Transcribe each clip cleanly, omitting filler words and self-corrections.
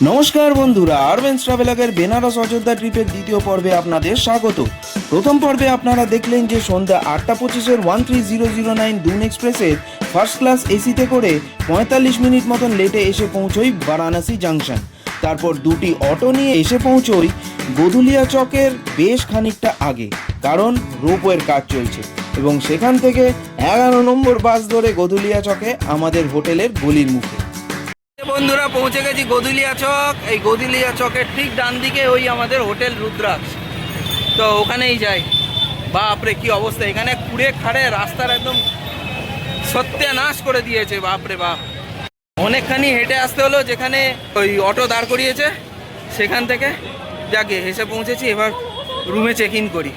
নমস্কার বন্ধুরা, আরবেন্স ট্রাভেলাগের বেনারস অযোধ্যা ট্রিপের দ্বিতীয় পর্বে আপনাদের স্বাগত। প্রথম পর্বে আপনারা দেখলেন যে সন্ধ্যা 8:25-এর 13009 দুন এক্সপ্রেসের ফার্স্ট ক্লাস এসিতে করে 45 মিনিট মতন লেটে এসে পৌঁছই বারাণসী জাংশন। তারপর দুটি অটো নিয়ে এসে পৌঁছই গোধুলিয়া চকের বেশ খানিকটা আগে, কারণ রোপওয়ের কাজ চলছে, এবং সেখান থেকে 11 নম্বর বাস ধরে গোধুলিয়া চকে আমাদের হোটেলের গলির মুখে। বন্ধুরা, পৌঁছে গেছি গোধুলিয়া চক। এই গোধুলিয়া চকের ঠিক ডান দিকে ওই আমাদের হোটেল রুদ্রাক্ষ, তো ওখানেই যাই। বাপরে কি অবস্থা, এখানে খুঁড়ে খাড়ে রাস্তার একদম সত্যানাশ করে দিয়েছে, বাপরে বাপ। অনেকখানি হেঁটে আসতে হলো, যেখানে ওই অটো দাঁড় করিয়েছে সেখান থেকে। যাকে এসে পৌঁছেছি, এবার রুমে চেক ইন করি।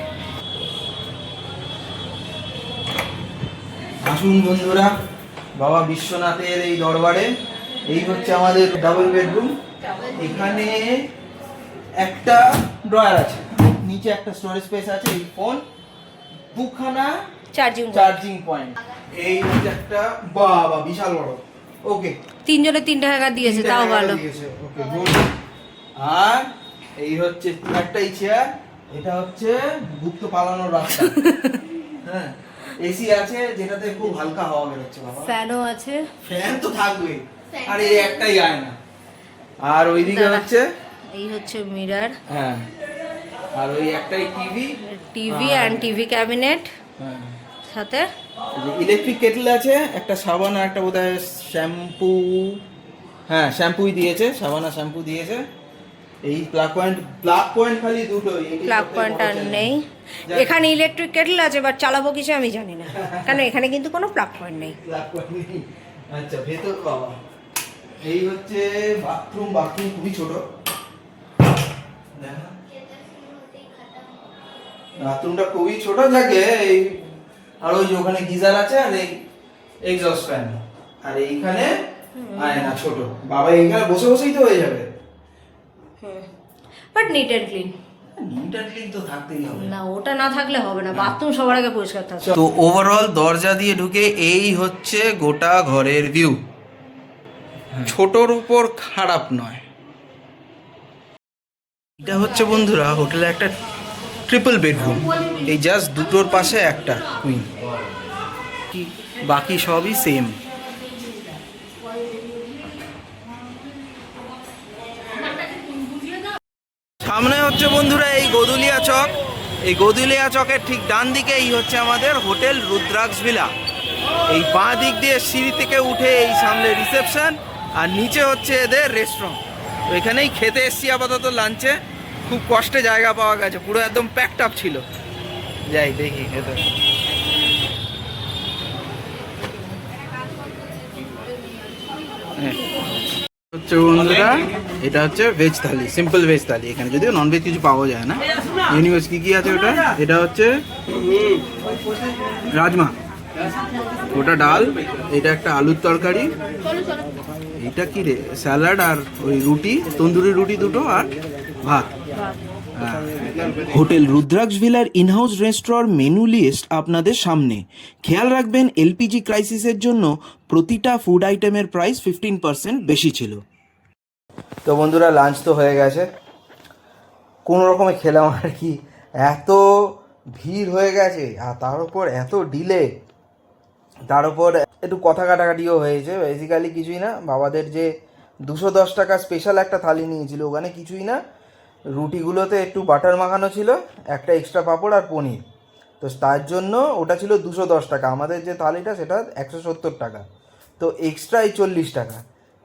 আসুন বন্ধুরা, বাবা বিশ্বনাথের এই দরবারে। এই হচ্ছে আমাদের ডাবল বেডরুম। এখানে একটা ড্রয়ার আছে, নিচে একটা স্টোরেজ স্পেস আছে, এই ফোন, দুখানা চার্জিং পয়েন্ট। এই হচ্ছে একটা বাবা বিশাল বড়, ওকে, তিনজনে 3 টাকা দিয়েছে, তাও ভালো। Okay good. আর এই হচ্ছে একটাই চেয়ার, এটা হচ্ছে গুপ্ত পালানোর রাস্তা। হ্যাঁ, এসি আছে যেটাতে খুব হালকা হাওয়া বেরোচ্ছে বাবা। ফ্যানও আছে, ফ্যান তো থাকবে। আর এই একটাই আয়না, আর ওইদিকে হচ্ছে এই হচ্ছে মিরর, হ্যাঁ, আর ওই একটাই টিভি এন্ড টিভি ক্যাবিনেট, হ্যাঁ, সাথে ইলেকট্রিক কেটল আছে, একটা সাবান আর একটা বোধহয় শ্যাম্পু, হ্যাঁ শ্যাম্পুই দিয়েছে, সাবান আর শ্যাম্পু দিয়েছে। এই প্লাগ পয়েন্ট খালি দুটোই, প্লাগ পয়েন্ট আর নেই। এখানে ইলেকট্রিক কেটল আছে, বাট চালাবো কিছু আমি জানি না, কারণ এখানে কিন্তু কোনো প্লাগ পয়েন্ট নেই। আচ্ছা, ভেতর বাবা। এই হচ্ছে বাথরুম খুবই ছোট, বাথরুমটা খুবই ছোট থাকে। এই আর ওই যে ওখানে গিজার আছে, আর এই এক্সস্ট ফ্যান, আর এইখানে আয়না ছোট। বাবা এইখানে বসে বসেই তো হয়ে যাবে, বাট নিট এন্ড ক্লিন। তো থাকতেই হবে না, ওটা না থাকলে হবে না, বাথরুম সবার আগে পরিষ্কার থাকবে। তো ওভারঅল দরজা দিয়ে ঢুকে এই হচ্ছে গোটা ঘরের ভিউ। ছোটর উপর খারাপ নয়। এটা হচ্ছে বন্ধুরা হোটেলে একটা ট্রিপল বেডরুম। এই জাস্ট দুটোর পাশে একটা কুইন, কি বাকি সবই সেম। সামনে হচ্ছে বন্ধুরা এই গোধুলিয়া চক। এই গোধুলিয়া চকের ঠিক ডান দিকে এই হচ্ছে আমাদের হোটেল রুদ্রাক্ষ ভিলা। এই বাঁ দিক দিয়ে সিঁড়ি থেকে উঠে এই সামনে রিসেপশন, আর নিচে হচ্ছে এদের রেস্টুরেন্ট। তো এখানেই খেতে এসছি আপাতত লাঞ্চে। খুব কষ্টে জায়গা পাওয়া গেছে, পুরো একদম প্যাকড আপ ছিল। যাই দেখি খেতে। হচ্ছে বন্ধুরা, এটা হচ্ছে ভেজ থালি, সিম্পল ভেজ থালি। এখানে যদিও নন ভেজ কিছু পাওয়া যায় না। ইউনিভার্স কি আছে ওটা? এটা হচ্ছে রাজমা, ওটা ডাল, এটা একটা আলুর তরকারি, এটা কি রে, স্যালাড, আর ওই রুটি, তন্দুরি রুটি দুটো, আর ভাত। হোটেল রুদ্রাক্ষ ভিলার ইনহাউস রেস্টুরেন্ট মেনু লিস্ট আপনাদের সামনে। খেয়াল রাখবেন, এলপিজি ক্রাইসিসের জন্য প্রতিটা ফুড আইটেমের প্রাইস 15% বেশি ছিল। তো বন্ধুরা, লাঞ্চ তো হয়ে গেছে, কোনো রকমে খেলাম আর কি। এত ভিড় হয়ে গেছে, আর তার উপর এত ডিলে, তার উপর একটু কথা কাটাকাটিও হয়েছে। বেসিক্যালি কিছুই না, বাবাদের যে 210 টাকা স্পেশাল একটা থালি নিয়েছিল, ওখানে কিছুই না, রুটিগুলোতে একটু বাটার মাখানো ছিল, একটা এক্সট্রা পাঁপড় আর পনির। তো তার জন্য ওটা ছিল 210 টাকা। আমাদের যে থালিটা সেটা 170 টাকা, তো এক্সট্রা এই 40 টাকা।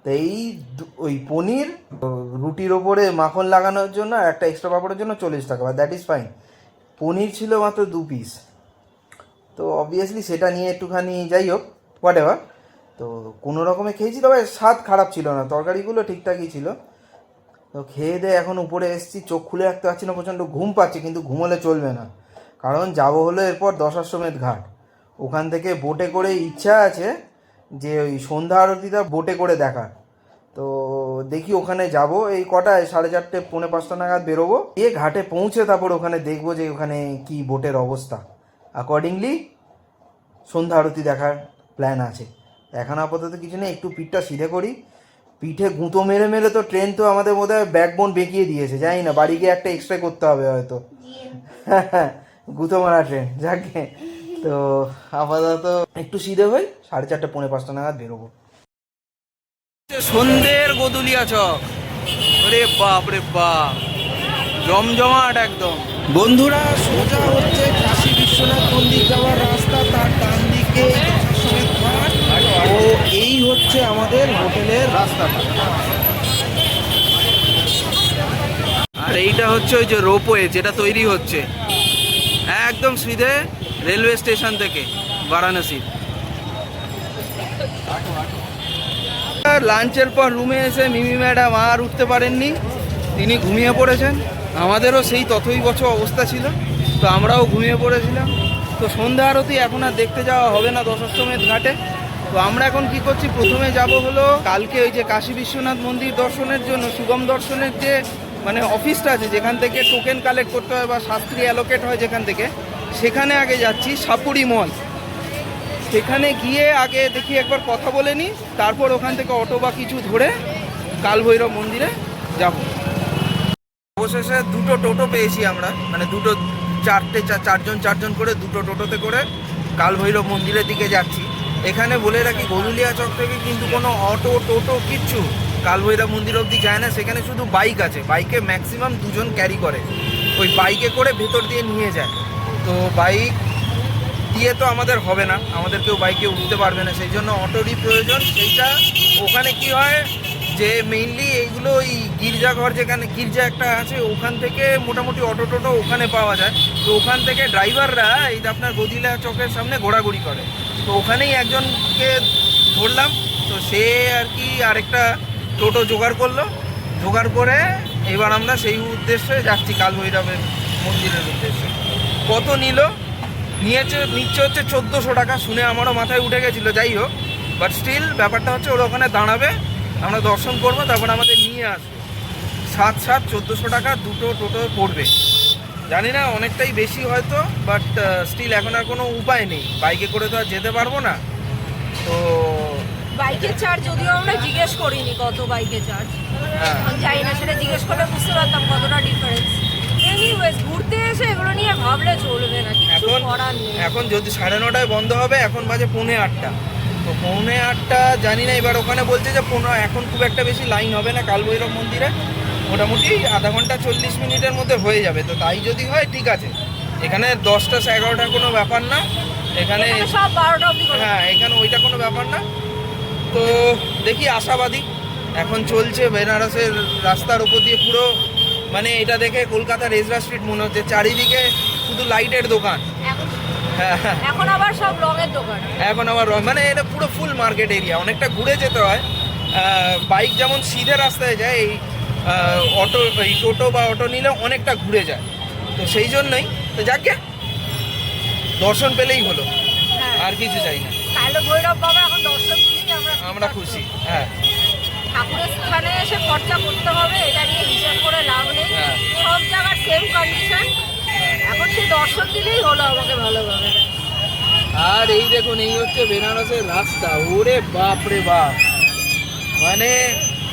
তো এই ওই পনির, রুটির ওপরে মাখন লাগানোর জন্য আর একটা এক্সট্রা পাঁপড়ের জন্য 40 টাকা, বা দ্যাট ইজ ফাইন। পনির ছিল মাত্র 2 পিস। তো অবভিয়াসলি সেটা নিয়ে একটুখানি যাই হোক, হোয়াট এভার। তো কোনো রকমে খেয়েছি, তবে স্বাদ খারাপ ছিল না, তরকারিগুলো ঠিকঠাকই ছিল। তো খেয়ে দিয়ে এখন উপরে এসেছি, চোখ খুলে রাখতে পারছি না, প্রচণ্ড ঘুম পাচ্ছে, কিন্তু ঘুমোলে চলবে না, কারণ যাবো হলো এরপর দশাশ্বমেধ ঘাট। ওখান থেকে বোটে করে ইচ্ছা আছে যে ওই সন্ধ্যা আরতিটা বোটে করে দেখার। তো দেখি ওখানে যাব, এই কটায় 4:30 4:45 নাগাদ বেরোবো, গিয়ে ঘাটে পৌঁছে তারপর ওখানে দেখবো যে ওখানে কি বোটের অবস্থা। অ্যাকর্ডিংলি সন্ধ্যা আরতি দেখার প্ল্যান আছে। এখন আপাতত কিছু নেই, একটু পিঠটা সিধে করি, পিঠে গুঁতো মেরে মেরে তো ট্রেন তো আমাদের বোধ হয় ব্যাকবোন বেঁকিয়ে দিয়েছে, জানি না, বাড়ি গিয়ে একটা এক্সট্রা করতে হবে হয়তো। গুঁতো মারা ট্রেন, যাকে। তো আপাতত একটু সিধে হই, 4:30 4:45 নাগাদ বেরোবো। সন্ধ্যের গোদুলিয়া চক, ওরে বাপ রে বাপ, জমজমাট একদম। বন্ধুরা, সোজা হচ্ছে কাশী বিশ্বনাথ মন্দির যাওয়ার রাস্তা, তার ডান দিকে দশাশ্বমেধ ঘাট, ও এই হচ্ছে আমাদের হোটেলের রাস্তাটা। আর এইটা হচ্ছে ওই যে রোপওয়ে যেটা তৈরি হচ্ছে একদম সিধে রেলওয়ে স্টেশন থেকে বারাণসী। লাঞ্চের পর রুমে এসে মিমি ম্যাডাম আর উঠতে পারেননি, তিনি ঘুমিয়ে পড়েছেন। আমাদেরও সেই ততই বছর অবস্থা ছিল, তো আমরাও ঘুমিয়ে পড়েছিলাম। তো সন্ধ্যা আরতি এখন আর দেখতে যাওয়া হবে না দশাশ্বমেধ ঘাটে। তো আমরা এখন কি করছি, প্রথমে যাব হলো কালকে ওই যে কাশী বিশ্বনাথ মন্দির দর্শনের জন্য শুভম দর্শনের যে মানে অফিসটা আছে, যেখান থেকে টোকেন কালেক্ট করতে হয় বা শাস্ত্রী অ্যালোকেট হয় যেখান থেকে, সেখানে আগে যাচ্ছি, সাপুরি মল। সেখানে গিয়ে আগে দেখি একবার কথা বলে নিই, তারপর ওখান থেকে অটো বা কিছু ধরে কালভৈরব মন্দিরে যাব। অবশেষে দুটো টোটো পেয়েছি আমরা, মানে দুটো চারজন করে দুটো টোটোতে করে কালভৈরব মন্দিরের দিকে যাচ্ছি। এখানে বলে রাখি, গরুলিয়া চক থেকে কিন্তু কোনো অটো টোটো কিচ্ছু কালভৈরব মন্দির অবধি যায় না। সেখানে শুধু বাইক আছে, বাইকে ম্যাক্সিমাম 2 জন ক্যারি করে, ওই বাইকে করে ভেতর দিয়ে নিয়ে যায়। তো বাইক দিয়ে তো আমাদের হবে না, আমাদের কেউ বাইকে উঠতে পারবে না, সেই জন্য অটোরই প্রয়োজন। সেইটা ওখানে কি হয় যে মেইনলি এইগুলো ওই গির্জাঘর, যেখানে গির্জা একটা আছে, ওখান থেকে মোটামুটি অটো টোটো ওখানে পাওয়া যায়। তো ওখান থেকে ড্রাইভাররা এই যে আপনার গদিলা চকের সামনে ঘোরাঘুরি করে, তো ওখানেই একজনকে ধরলাম। তো সে আর কি আরেকটা টোটো জোগাড় করলো, জোগাড় করে এবার আমরা সেই উদ্দেশ্যে যাচ্ছি, কালভৈরবের মন্দিরের উদ্দেশ্যে। কত নিচ্ছে হচ্ছে 1400 টাকা। শুনে আমারও মাথায় উঠে গেছিলো, যাই হোক, বাট স্টিল ব্যাপারটা হচ্ছে ওরা ওখানে দাঁড়াবে, আমরা দর্শন করবো, তারপর আমাদের নিয়ে আসবে। 1400 টাকা দুটো টোটো পড়বে। জানি না অনেকটাই বেশি হয়তো, বাট স্টিল এখন আর কোনো উপায় নেই, বাইকে করে তো আর যেতে পারবো না। তো বাইকের চার্জ যদিও আমরা জিজ্ঞেস করিনি কত বাইকের চার্জ, জানি না, সেটা জিজ্ঞেস করলে বুঝতে পারতাম কতটা ডিফারেন্স। এনিওয়েজ, ঘুরতে এসে এগুলো নিয়ে ভাবলে চলবে না, কিছু করার নেই। এখন যদি 9:30 বন্ধ হবে, এখন বাজে 7:45। তো 7:45 জানি না, এবার ওখানে বলছে যে এখন খুব একটা বেশি লাইন হবে না কালভৈরব মন্দিরে, মোটামুটি আধা ঘন্টা 40 মিনিটের মধ্যে হয়ে যাবে। তো তাই যদি হয় ঠিক আছে, এখানে 10টা 11টা কোনো ব্যাপার না, এখানে সব 12টা অবধি। হ্যাঁ, এখানে ওইটা কোনো ব্যাপার না। তো দেখি, আশাবাদী। এখন চলছে বেনারসের রাস্তার উপর দিয়ে পুরো, মানে এটা দেখে কলকাতার এজরা স্ট্রিট মনে হচ্ছে, চারিদিকে শুধু লাইটের দোকান। এখন আবার সব রঙের দোকান, এখন আবার মানে এটা পুরো ফুল মার্কেট এরিয়া, অনেকটা ঘুরে যেতে হয়। বাইক যেমন সিধে রাস্তায় যায়, এই অটো, এই টোটো বা অটো নিলে অনেকটা ঘুরে যায়। তো সেই জন্যই, তো যাকে দর্শন পেলেই হলো, আর কিছু চাই না। কালভৈরব বাবা এখন দর্শন দিলেই আমরা খুশি। হ্যাঁ, ঠাকুরের স্থানে এসে খরচা করতে হবে, এটা নিয়ে হিসাব করে লাভ নেই। সব জায়গার সেম কন্ডিশন, এখন সেই দর্শন দিলেই হলো আমাকে ভালোভাবে। আর এই দেখুন, এই হচ্ছে বেনারসের রাস্তা, ওরে বাপ রে বাপ, মানে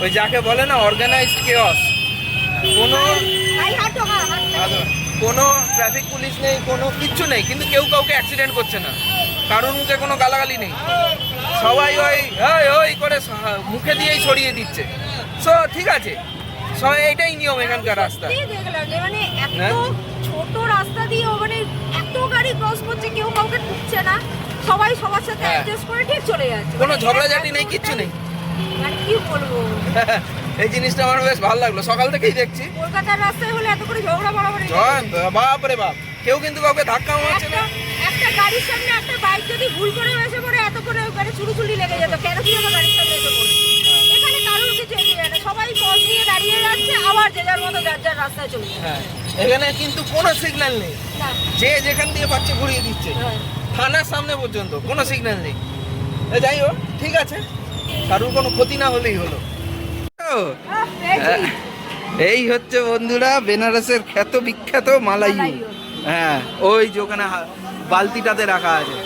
ওই যাকে বলে না অর্গানাইজড কেওস। কোনো ট্রাফিক পুলিশ নেই, কোনো কিচ্ছু নেই, কিন্তু কেউ কাউকে অ্যাক্সিডেন্ট করছে না, কারোর মুখে কোনো গালাগালি নেই, সবাই ওই করে মুখে দিয়েই সরিয়ে দিচ্ছে। সো ঠিক আছে, সবাই এইটাই নিয়ম এখানকার রাস্তা। দেখলাম যে মানে এত ছোট রাস্তা দিয়ে মানে এত গাড়ি ক্রস করছে, কেউ কাউকে ঠুকছে না, সবাই সবার সাথে অ্যাডজাস্ট করে ঠিক চলে যাচ্ছে, কোনো ঝগড়াঝাটি নেই, কিচ্ছু নেই। মানে কি বলবো, এই জিনিসটা আমার বেশ ভালো লাগলো, সকাল থেকেই দেখছি। কলকাতার রাস্তায় হলে এত করে ঝগড়া মারামারি, বাপ রে বাপ, কেউ কিন্তু কাউকে ধাক্কা মারছে না। একটা গাড়ির সামনে একটা বাইক যদি ভুল করে এসে পড়ে, এত করে মানে চুরুচুরি লেগে যেত, কেন কি আমার গাড়ির সামনে এসে পড়ে। এখানে কারোর কিছু এগিয়ে না, সবাই পথ নিয়ে দাঁড়িয়ে যাচ্ছে, আবার যে যার মতো যার যার রাস্তায় চলে যাচ্ছে। হ্যাঁ, এখানে কিন্তু কোনো সিগন্যাল নেই, যে যেখান দিয়ে পাচ্ছে ঘুরিয়ে দিচ্ছে, থানার সামনে পর্যন্ত কোনো সিগন্যাল নেই। যাই হোক, ঠিক আছে, কারোর কোনো ক্ষতি না হলেই হলো। এই হচ্ছে বন্ধুরা বেনারসের খ্যাত বিখ্যাত মালাইউ। হ্যাঁ, ওই যে ওখানে বালতিটাতে রাখা আছে।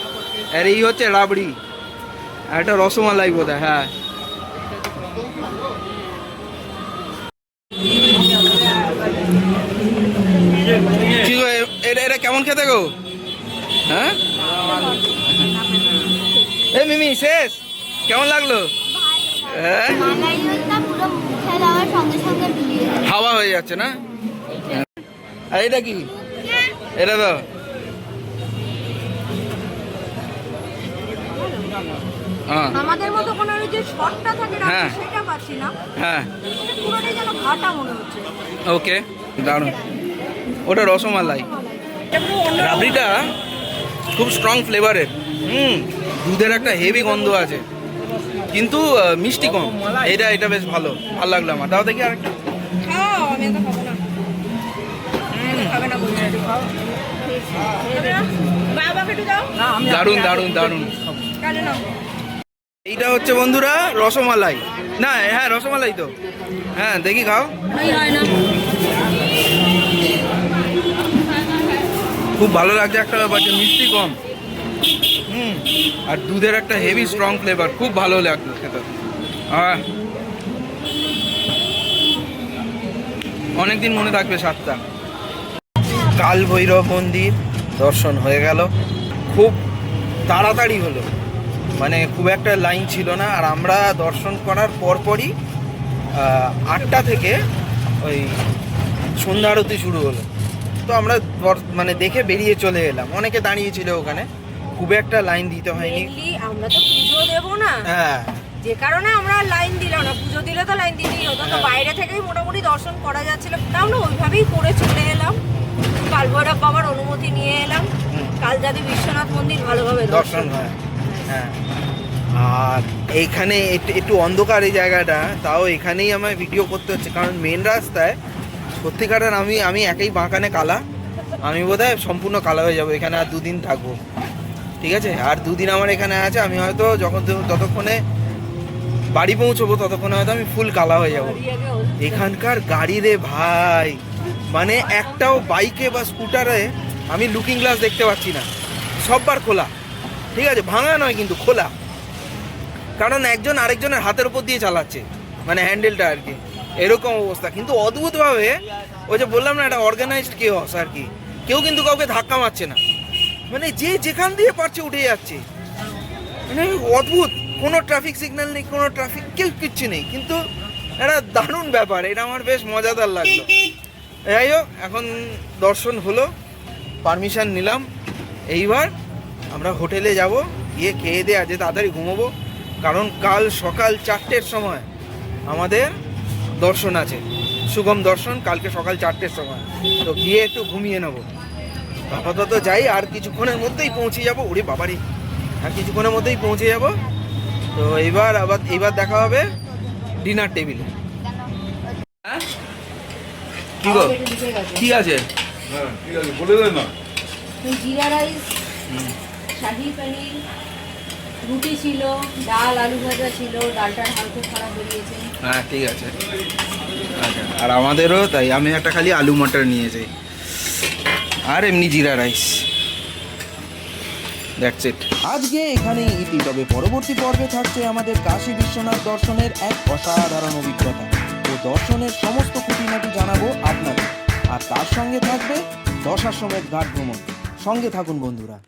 আর এই হচ্ছে রাবড়ি, আর একটা রসমালাই বোধ হয়। হ্যাঁ, কি গো, এটা এটা কেমন খেতে গো? হ্যাঁ এই মিমি শেষ কেমন লাগলো? হ্যাঁ হাওয়া হয়ে যাচ্ছে না? আর এটা কি? এটা তো আমাদের মতো কোনো যে শর্টটা থাকে না হ্যাঁ। সেটা পাচ্ছি না, হ্যাঁ পুরোটাই যেন ঘাটা মনে হচ্ছে। ওকে দারুণ। ওটা রসমালাই, রাবড়িটা খুব স্ট্রং ফ্লেভারের। দুধের একটা হেভি গন্ধ আছে, কিন্তু মিষ্টি কম। এটা এটা বেশ ভালো, ভালো লাগলো আমার। দাও দেখি আরেকটা। খাও, আমি তো খাবো না। খাবে না বলছি, খাও। বাবাকে একটু দাও। দারুণ দারুণ দারুণ। কালে নাও। এইটা হচ্ছে বন্ধুরা রসমালাই। না হ্যাঁ রসমালাই তো, হ্যাঁ দেখি খাও। হয় না। খুব ভালো লাগছে একটা ব্যাপার যে মিষ্টি কম, আর দুধের একটা হেভি স্ট্রং ফ্লেভার, খুব ভালো লাগলো খেতে। অনেকদিন মনে থাকবে স্বাদটা। কাল ভৈরব মন্দির দর্শন হয়ে গেল, খুব তাড়াতাড়ি হলো, মানে খুব একটা লাইন ছিল না। আর আমরা দর্শন করার পরপরই 8টা থেকে ওই সন্ধ্যা আরতি শুরু হলো। তো আমরা মানে দেখে বেরিয়ে চলে এলাম। অনেকে দাঁড়িয়েছিল ওখানে, খুব একটা লাইন দিতে হয়নি। আমরা তো পুজো দেবো না, হ্যাঁ যে কারণে আমরা লাইন দিলাম না। পুজো দিলে তো লাইন দিতেই হতো, তো বাইরে থেকেই মোটামুটি দর্শন করা যাচ্ছিল। তা আমরা ওইভাবেই করে চলে এলাম, কাল ভৈরব বাবার অনুমতি নিয়ে এলাম। কাল যাতে বিশ্বনাথ মন্দির ভালোভাবে দর্শন হয়। হ্যাঁ আর এইখানে একটু অন্ধকার এই জায়গাটা, তাও এখানেই আমায় ভিডিও করতে হচ্ছে, কারণ মেন রাস্তায় সত্যিকারের আমি একাই বাঁকানে কালা। আমি বোধহয় সম্পূর্ণ কালা হয়ে যাবো এখানে, আর 2 দিন থাকবো। ঠিক আছে, আর 2 দিন আমার এখানে আছে। আমি হয়তো ততক্ষণে বাড়ি পৌঁছবো ততক্ষণে হয়তো আমি ফুল কালা হয়ে যাব। এখানকার গাড়ি রে ভাই, মানে একটাও বাইকে বা স্কুটারে আমি লুকিং গ্লাস দেখতে পাচ্ছি না, সববার খোলা। ঠিক আছে, ভাঙা নয় কিন্তু খোলা, কারণ একজন আরেকজনের হাতের উপর দিয়ে চালাচ্ছে, মানে হ্যান্ডেলটা আর কি, এরকম অবস্থা। কিন্তু অদ্ভুতভাবে ওই যে বললাম না, একটা অর্গানাইজড কেওস আর কি, কেউ কিন্তু কাউকে ধাক্কা মারছে না, মানে যে যেখান দিয়ে পারছে উঠে যাচ্ছে। মানে অদ্ভুত, কোনো ট্রাফিক সিগন্যাল নেই, কোনো ট্রাফিক কিচ্ছু নেই, কিন্তু একটা দারুণ ব্যাপার। এটা আমার বেশ মজাদার লাগলো। যাই হোক, এখন দর্শন হলো, পারমিশন নিলাম। এইবার আমরা হোটেলে যাব, গিয়ে খেয়ে দিয়ে আজকে তাড়াতাড়ি ঘুমোবো, কারণ কাল সকাল 4টের সময় আমাদের দর্শন আছে, সুগম দর্শন, কালকে সকাল 4টের সময়। তো গিয়ে একটু ঘুমিয়ে নেবো। আপাতত যাই, আর কিছুক্ষণের মধ্যেই পৌঁছে যাবো। ওরে বাবারে, আর কিছুক্ষণের মধ্যেই পৌঁছে যাব। তো এইবার দেখা হবে ডিনার টেবিলে। কি গো, কি আছে? বলে দেন না। জিরা রাইস, শাহি পনির, রুটি ছিল, ডাল আলু ভাজা ছিল। ডালটার হাল খুব খারাপ বেরিয়েছে। হ্যাঁ ঠিক আছে। আচ্ছা, আর আমাদেরও তাই, আমি একটা খালি আলু মটর নিয়ে যাই, আর এমনি জিরা রাইস। That's it. আজকে এখানেই ইতি, তবে পরবর্তী পর্বে থাকছে আমাদের কাশী বিশ্বনাথ দর্শনের এক অসাধারণ অভিজ্ঞতা ও দর্শনের সমস্ত খুঁটিনাটি জানাবো আপনাদের। আর তার সঙ্গে থাকবে দশাশ্বমেধ ঘাট ভ্রমণ। সঙ্গে থাকুন বন্ধুরা।